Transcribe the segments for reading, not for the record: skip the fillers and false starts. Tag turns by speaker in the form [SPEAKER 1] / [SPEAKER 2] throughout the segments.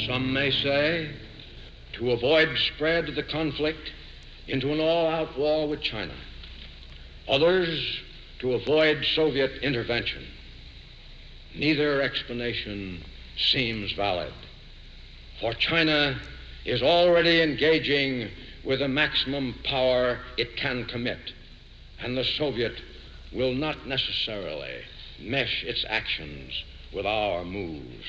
[SPEAKER 1] Some may say, to avoid spread of the conflict into an all-out war with China. Others, to avoid Soviet intervention. Neither explanation seems valid, for China is already engaging with the maximum power it can commit, and the Soviet will not necessarily mesh its actions with our moves.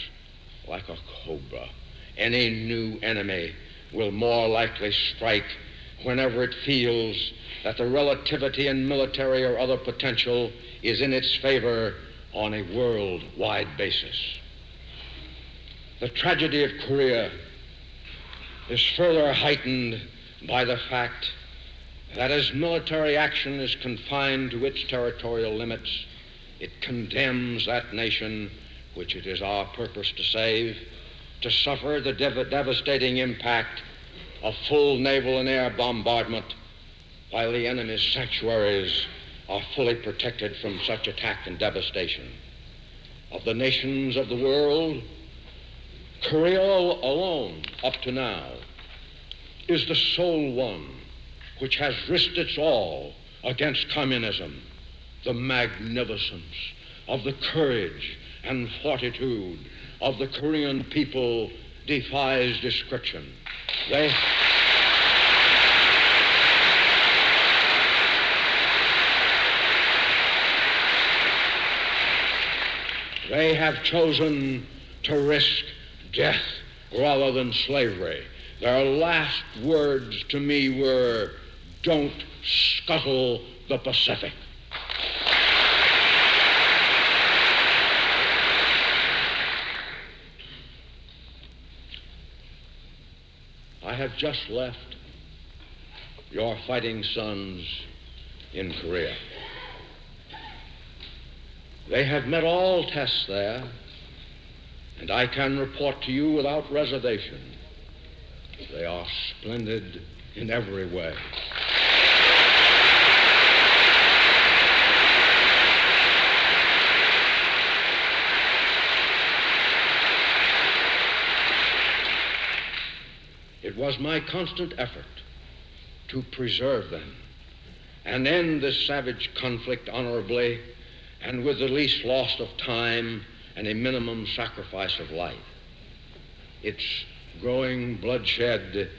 [SPEAKER 1] Like a cobra, any new enemy will more likely strike whenever it feels that the relativity in military or other potential is in its favor on a worldwide basis. The tragedy of Korea is further heightened by the fact that as military action is confined to its territorial limits, it condemns that nation, which it is our purpose to save, to suffer the devastating impact of full naval and air bombardment while the enemy's sanctuaries are fully protected from such attack and devastation. Of the nations of the world, Korea alone, up to now, is the sole one which has risked its all against communism. The magnificence of the courage and fortitude of the Korean people defies description. They have chosen to risk death rather than slavery. Their last words to me were, "Don't scuttle the Pacific." I have just left your fighting sons in Korea. They have met all tests there, and I can report to you without reservation, they are splendid in every way. It was my constant effort to preserve them and end this savage conflict honorably and with the least loss of time and a minimum sacrifice of life. Its growing bloodshed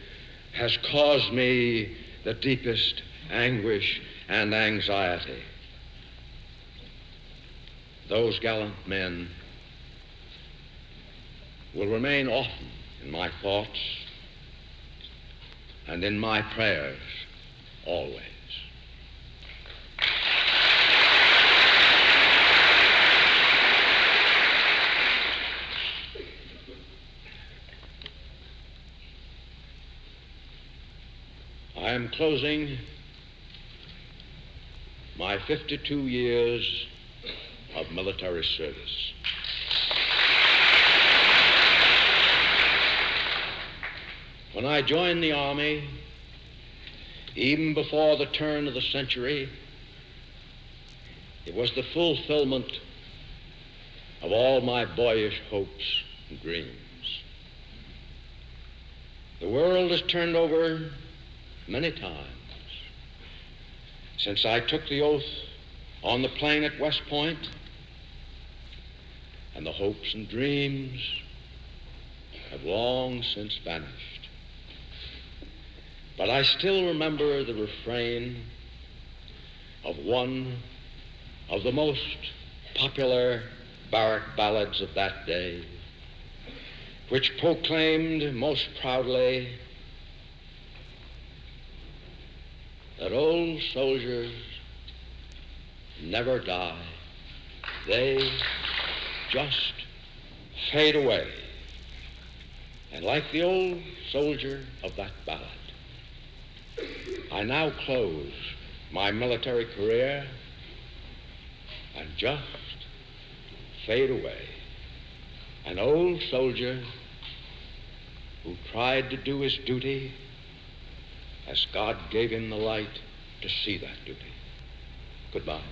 [SPEAKER 1] has caused me the deepest anguish and anxiety. Those gallant men will remain often in my thoughts and in my prayers always. I am closing my 52 years of military service. When I joined the Army, even before the turn of the century, it was the fulfillment of all my boyish hopes and dreams. The world has turned over many times since I took the oath on the plain at West Point, and the hopes and dreams have long since vanished. But I still remember the refrain of one of the most popular barrack ballads of that day, which proclaimed most proudly that old soldiers never die. They just fade away. And like the old soldier of that ballad, I now close my military career and just fade away. An old soldier who tried to do his duty as God gave him the light to see that duty. Goodbye.